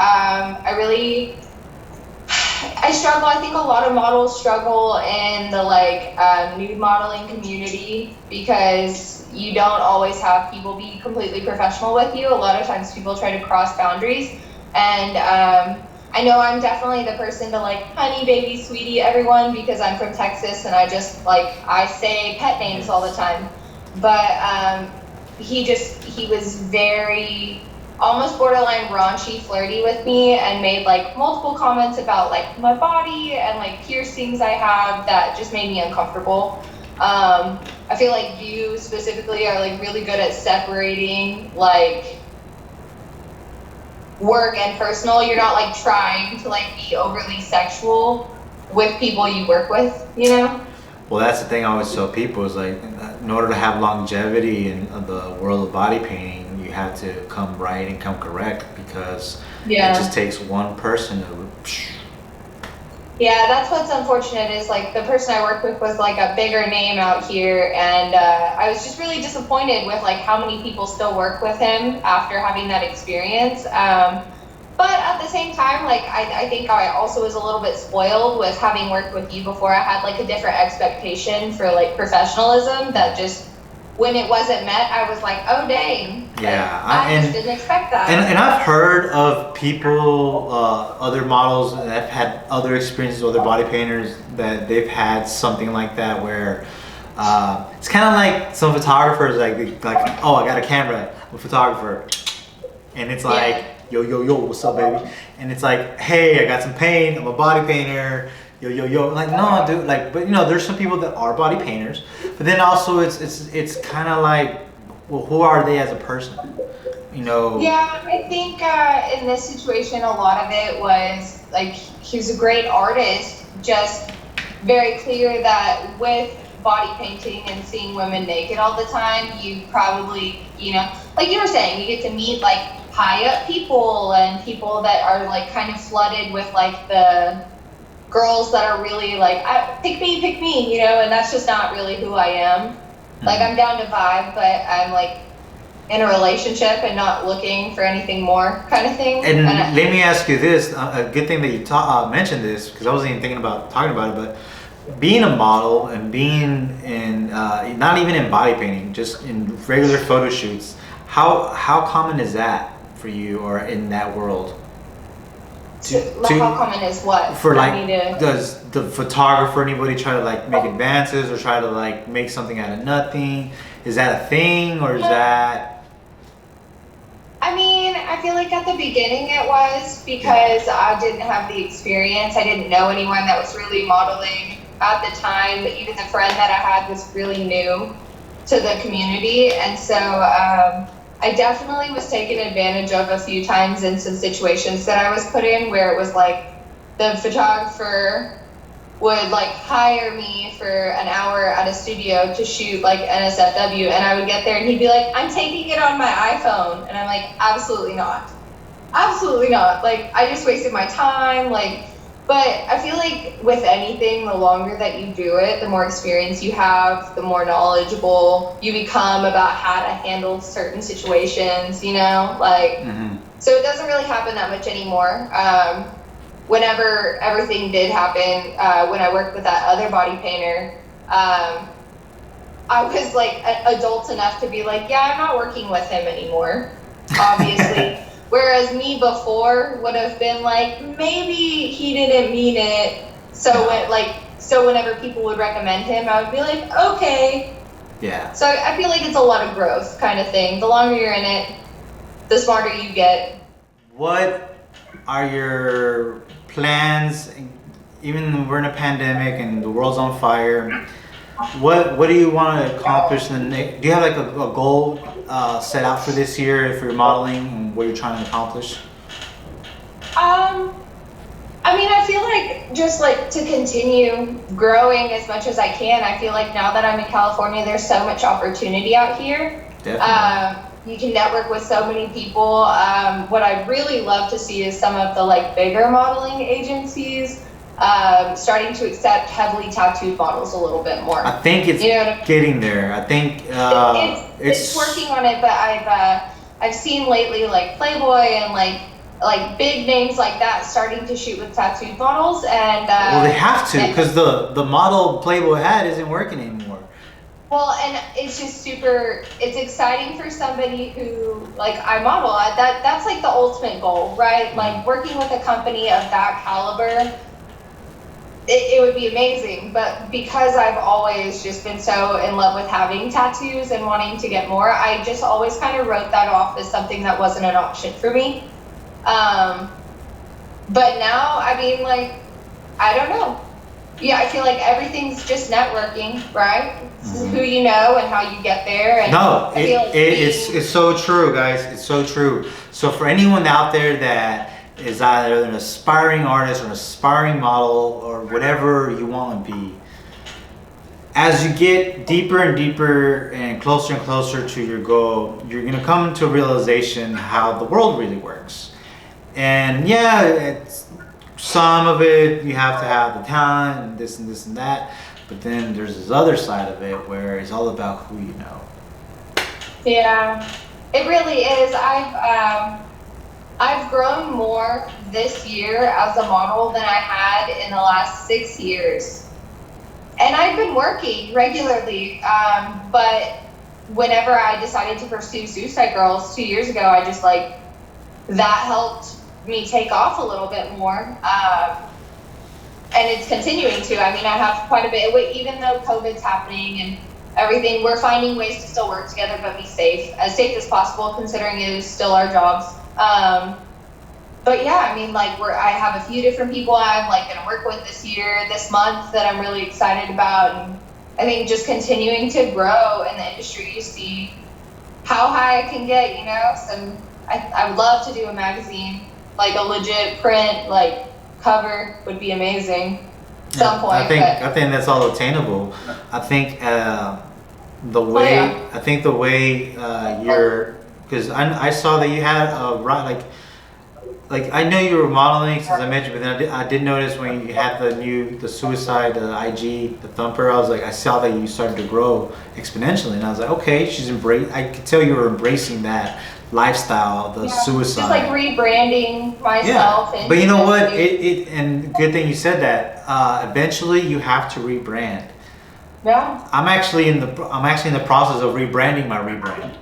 I struggle. I think a lot of models struggle in the like nude modeling community because you don't always have people be completely professional with you. A lot of times people try to cross boundaries, and I know I'm definitely the person to like honey, baby, sweetie, everyone because I'm from Texas and I just like I say pet names all the time. But he was very almost borderline raunchy, flirty with me, and made like multiple comments about like my body and like piercings I have that just made me uncomfortable. I feel like you specifically are like really good at separating like work and personal. You're not like trying to like be overly sexual with people you work with, you know? Well, that's the thing I always tell people is like, in order to have longevity in the world of body painting, you have to come right and come correct, because it just takes one person to. Yeah, that's what's unfortunate is like the person I worked with was like a bigger name out here, and I was just really disappointed with like how many people still work with him after having that experience. But at the same time, like I think I also was a little bit spoiled with having worked with you before. I had like a different expectation for like professionalism that just when it wasn't met, I was like, oh dang. Yeah, like, I just didn't expect that. And I've heard of people, other models that have had other experiences, other body painters that they've had something like that where it's kind of like some photographers like oh, I got a camera, I'm a photographer, and it's like yo, what's up, baby? And it's like, hey, I got some paint, I'm a body painter. Yo, like no, dude, like, but you know, there's some people that are body painters, but then also it's kind of like, well, who are they as a person, you know? Yeah, I think in this situation, a lot of it was like he's a great artist, just very clear that with body painting and seeing women naked all the time, you probably, you know, like you were saying, you get to meet like high up people and people that are like kind of flooded with like the girls that are really like, pick me, you know, and that's just not really who I am. Like I'm down to vibe, but I'm like in a relationship and not looking for anything more kind of thing. And let me ask you this, a good thing that you mentioned this, because I wasn't even thinking about talking about it, but being a model and being in, not even in body painting, just in regular photo shoots, how common is that for you or in that world? How common is what? For like, does the photographer, anybody try to like make advances or try to like make something out of nothing? Is that a thing, or is that? I mean, I feel like at the beginning it was, because I didn't have the experience. I didn't know anyone that was really modeling at the time. Even the friend that I had was really new to the community, and so I definitely was taken advantage of a few times in some situations that I was put in where it was like the photographer would like hire me for an hour at a studio to shoot like NSFW, and I would get there and he'd be like, I'm taking it on my iPhone, and I'm like, absolutely not, like I just wasted my time. Like, but I feel like with anything, the longer that you do it, the more experience you have, the more knowledgeable you become about how to handle certain situations, you know, like, so it doesn't really happen that much anymore. Whenever everything did happen, when I worked with that other body painter, I was like adult enough to be like, yeah, I'm not working with him anymore, obviously. Whereas me before would have been like, maybe he didn't mean it. So whenever people would recommend him, I would be like, okay. Yeah. So I feel like it's a lot of growth kind of thing. The longer you're in it, the smarter you get. What are your plans? Even we're in a pandemic and the world's on fire. What do you want to accomplish in the next? Do you have like a goal set out for this year for your modeling and what you're trying to accomplish? I mean, I feel like just like to continue growing as much as I can. I feel like now that I'm in California, there's so much opportunity out here. Definitely. You can network with so many people. What I'd really love to see is some of the like bigger modeling agencies starting to accept heavily tattooed models a little bit more. I think it's getting there. I think it's working on it, but I've seen lately like Playboy and like big names like that starting to shoot with tattooed models, and well, they have to, because the model Playboy had isn't working anymore. Well, and it's just it's exciting for somebody who, like, I model, that's like the ultimate goal, right? Like working with a company of that caliber, it would be amazing. But because I've always just been so in love with having tattoos and wanting to get more, I just always kind of wrote that off as something that wasn't an option for me. But now, I mean, like, I don't know. Yeah, I feel like everything's just networking, right? Mm-hmm. Who you know and how you get there. And no, I feel like it's so true, guys. It's so true. So for anyone out there that is either an aspiring artist or an aspiring model or whatever you want to be, as you get deeper and deeper and closer to your goal, you're gonna come to a realization how the world really works. And yeah, it's some of it you have to have the talent and this and that, but then there's this other side of it where it's all about who you know. Yeah, it really is. I've grown more this year as a model than I had in the last 6 years. And I've been working regularly, but whenever I decided to pursue Suicide Girls 2 years ago, I just like, that helped me take off a little bit more. And it's continuing to. I mean, I have quite a bit, even though COVID's happening and everything, we're finding ways to still work together, but be safe as possible, considering it is still our jobs. But yeah, I mean, like I have a few different people I'm like going to work with this month that I'm really excited about. And I think just continuing to grow in the industry, you see how high I can get, you know. I would love to do a magazine, like a legit print, like cover would be amazing at some point. I think that's all attainable. I think the way you're, because I saw that you had like I know you were modeling since I met you, but then I did notice when you had the suicide IG, the thumper. I saw that you started to grow exponentially, and I was like, okay, I could tell you were embracing that lifestyle, the suicide. Just like rebranding myself. Yeah. But you know what? And good thing you said that. Eventually, you have to rebrand. Yeah. I'm actually in the process of rebranding my rebrand.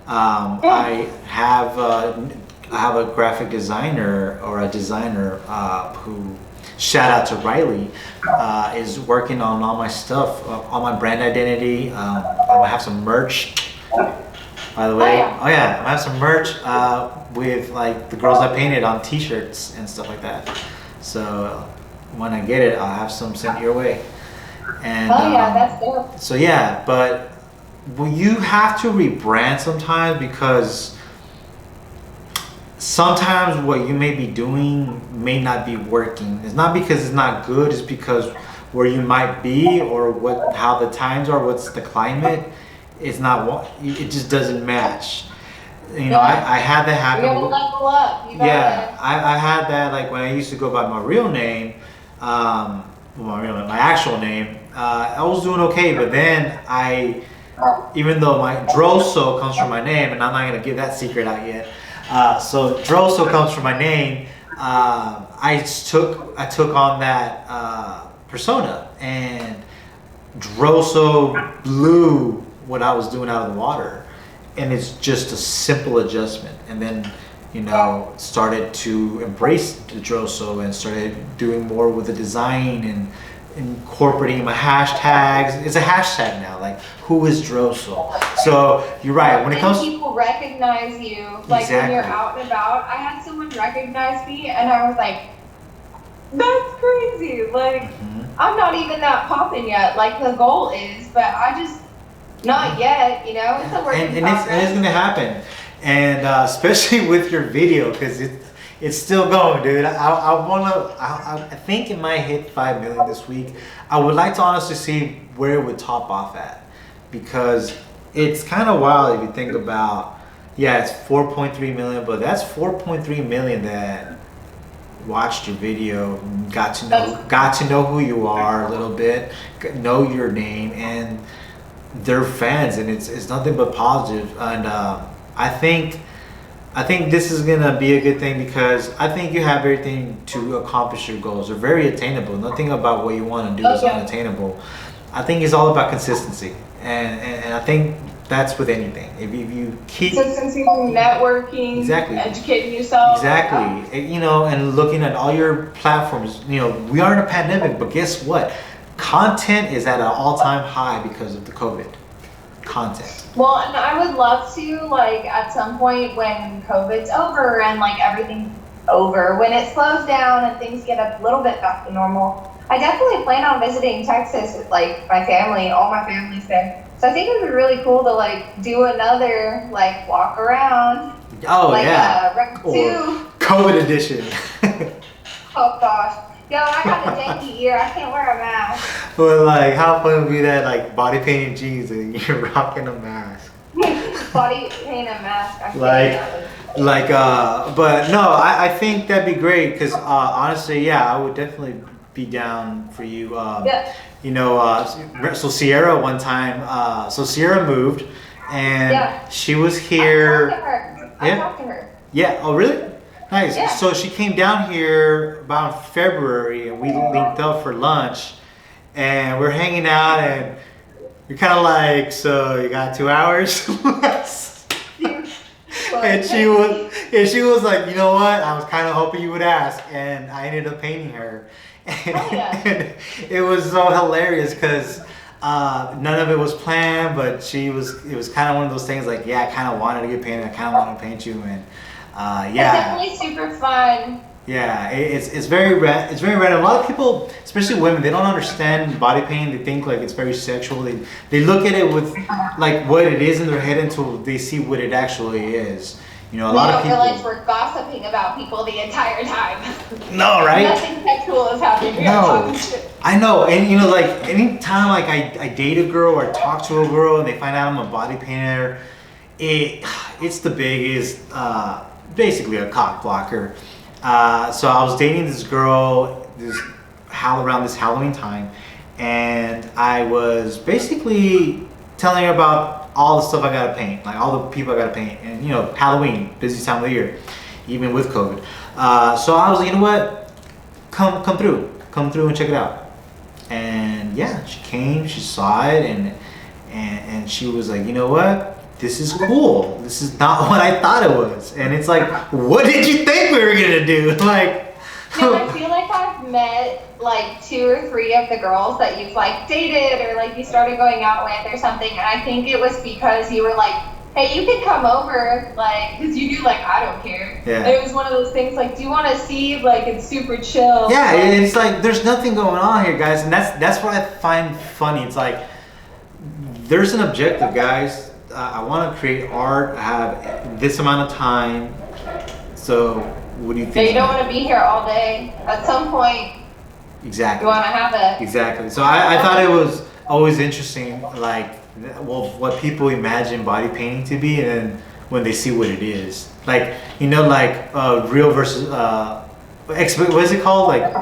I have a graphic designer or a designer who, shout out to Riley, is working on all my stuff, all my brand identity. I'm gonna have some merch. By the way, I have some merch with like the girls I painted on T-shirts and stuff like that. So when I get it, I'll have some sent your way. And that's dope. So yeah, but you have to rebrand sometimes, because sometimes what you may be doing may not be working. It's not because it's not good. It's because where you might be or how the times are, what's the climate. It's not. It just doesn't match. You know, I had that happen. You gotta level up. I had that like when I used to go by my real name, my actual name. I was doing okay, but then even though my Droso comes from my name, and I'm not gonna give that secret out yet. So Droso comes from my name. I took on that persona, and Droso blew what I was doing out of the water, and it's just a simple adjustment. And then, you know, started to embrace the Droso and started doing more with the design and incorporating my hashtags. It's a hashtag now, like who is Droso? So you're right. When it comes, people recognize you, like when you're out and about. I had someone recognize me, and I was like, "That's crazy!" Like I'm not even that popping yet. Like the goal is, but I just. Not yet, you know. It's a work in progress. And it's gonna happen, and especially with your video, because it's still going, dude. I think it might hit 5 million this week. I would like to honestly see where it would top off at, because it's kind of wild if you think about. Yeah, it's 4.3 million, but that's 4.3 million that watched your video, got to know who you are a little bit, know your name, and they're fans, and it's nothing but positive. And I think this is gonna be a good thing, because I think you have everything to accomplish your goals. They're very attainable. Nothing about what you want to do is unattainable. I think it's all about consistency, and I think That's with anything. If you keep consistency, networking, exactly educating yourself. exactly, you know, and looking at all your platforms. You know, we are in a pandemic, but guess what? Content is at an all-time high because of the COVID content. Well, and I would love to, like, at some point when COVID's over and like everything's over, when it slows down and things get a little bit back to normal, I definitely plan on visiting Texas with like my family. All my family's there, so I think it would be really cool to like do another like walk around. Oh like, yeah, round or two. COVID edition. Oh gosh, yo, I got a janky ear. I can't wear a mask. But like, how fun would be that? Like body painting jeans and you're rocking a mask. Body paint and mask. But no, I think that'd be great because honestly, yeah, I would definitely be down for you. Yeah. You know, so Sierra one time, so Sierra moved and Yeah. she was here. I talked to her. Yeah. Oh, really? Nice. Yeah. So she came down here about February and we linked up for lunch and we're hanging out and you're kind of like, so you got 2 hours? And she was like, you know what? I was kind of hoping you would ask, and I ended up painting her. And it was so hilarious because none of it was planned, but it was kind of one of those things like, yeah, I kind of wanted to get painted. I kind of want to paint you, and yeah. It's definitely super fun. Yeah, it's very it's very random. A lot of people, especially women, they don't understand body painting. They think like it's very sexual. They look at it with like what it is in their head until they see what it actually is. You know, a lot of people realize we're gossiping about people the entire time. No, right? Nothing sexual is happening. No, I know, and you know, like anytime like I date a girl or talk to a girl and they find out I'm a body painter, it's the biggest, basically a cock blocker. So I was dating this girl around this Halloween time, and I was basically telling her about all the stuff I gotta paint, like all the people I gotta paint, and you know, Halloween, busy time of the year, even with COVID. So I was like, you know what, come through and check it out. And yeah, she came, she saw it, and she was like, you know what? This is cool. This is not what I thought it was. And it's like, what did you think we were gonna do? Like, I feel like I've met like 2 or 3 of the girls that you've like dated or like you started going out with or something, and I think it was because you were like, hey, you can come over, like, because you do like, I don't care. Yeah. It was one of those things like, do you want to see, like, it's super chill. Yeah, it's like there's nothing going on here, guys, and that's what I find funny. It's like there's an objective, guys. I want to create art. I have this amount of time. So what do you think? Yeah, you don't want to be here all day. At some point, exactly. You want to have it. Exactly. So I thought it was always interesting, like, well, what people imagine body painting to be, and then when they see what it is, like, you know, like real versus what is it called, like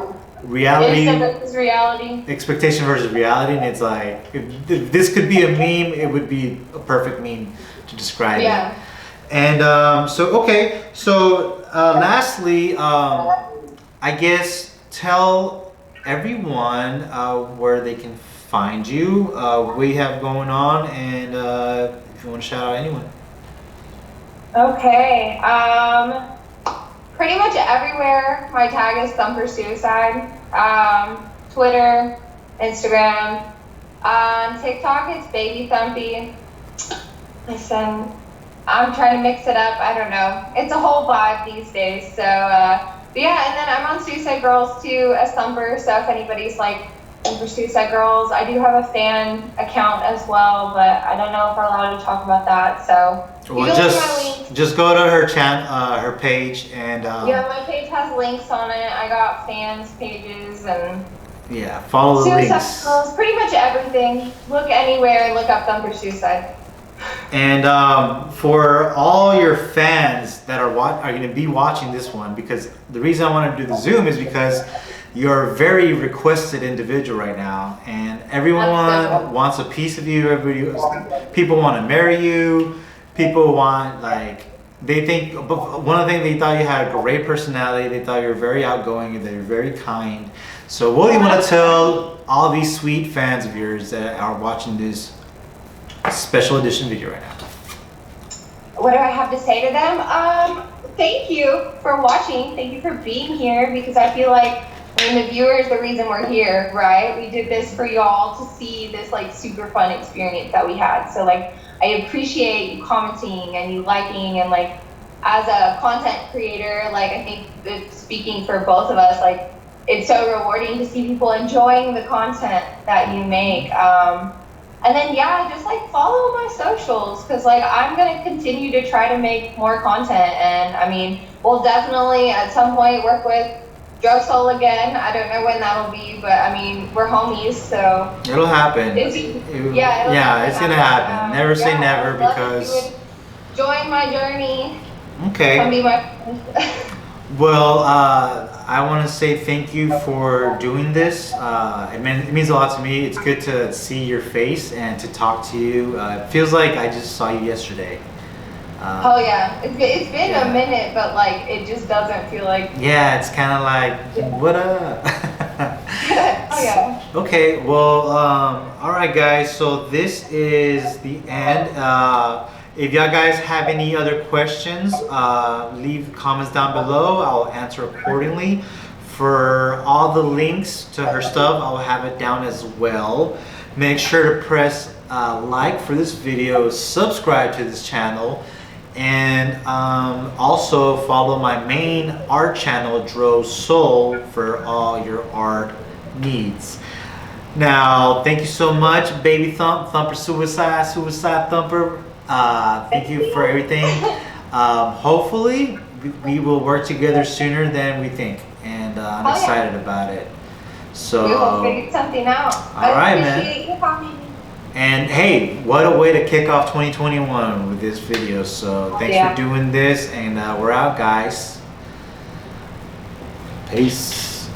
reality versus reality, expectation versus reality. And it's like, if this could be a meme, it would be a perfect meme to describe it. And so lastly, I guess tell everyone where they can find you, what you have going on, and if you want to shout out anyone. Okay. Pretty much everywhere my tag is Thumper Suicide. Twitter, Instagram, TikTok it's Baby Thumpy. Listen, I'm trying to mix it up. I don't know. It's a whole vibe these days. So, but yeah, and then I'm on Suicide Girls too as Thumper. So if anybody's like for Suicide Girls, I do have a fan account as well, but I don't know if we're allowed to talk about that. So well, just go to her her page, and yeah, my page has links on it. I got fans pages and yeah, follow the links. Girls, pretty much everything. Look anywhere, look up Thumper Suicide. And for all your fans that are going to be watching this one, because the reason I want to do the Zoom is because you're a very requested individual right now, and everyone wants a piece of you. People want to marry you. People want, like, they think, one of the things, they thought you had a great personality. They thought you were very outgoing and they were very kind. So what do you want to tell all these sweet fans of yours that are watching this special edition video right now. What do I have to say to them? Thank you for watching. Thank you for being here, because I feel like, I mean, the viewer is the reason we're here, right? We did this for y'all to see this like super fun experience that we had. So like, I appreciate you commenting and you liking, and like, as a content creator, like I think it's speaking for both of us, like it's so rewarding to see people enjoying the content that you make. And then yeah, just like follow my socials, because like I'm gonna continue to try to make more content. And I mean, we'll definitely at some point work with Drug Soul again. I don't know when that'll be, but I mean, we're homies, so it'll happen. it's gonna happen. Never say never, because if you would join my journey. Okay. Come be my friend. Well, I want to say thank you for doing this. It means a lot to me. It's good to see your face and to talk to you. It feels like I just saw you yesterday. Oh yeah, it's been a minute, but like it just doesn't feel like. Yeah, it's kind of like, what up? Oh yeah. Okay, well, all right, guys. So this is the end. If y'all guys have any other questions, leave comments down below. I'll answer accordingly. For all the links to her stuff, I'll have it down as well. Make sure to press like for this video, subscribe to this channel, and also follow my main art channel, Drug Soul, for all your art needs. Now, thank you so much, Baby Thumper Suicide Thumper. Thank you for everything. Hopefully we will work together sooner than we think, and I'm excited about it. So we will figure something out. All right, appreciate you coming. And hey, what a way to kick off 2021 with this video. So thanks for doing this, and we're out, guys. Peace.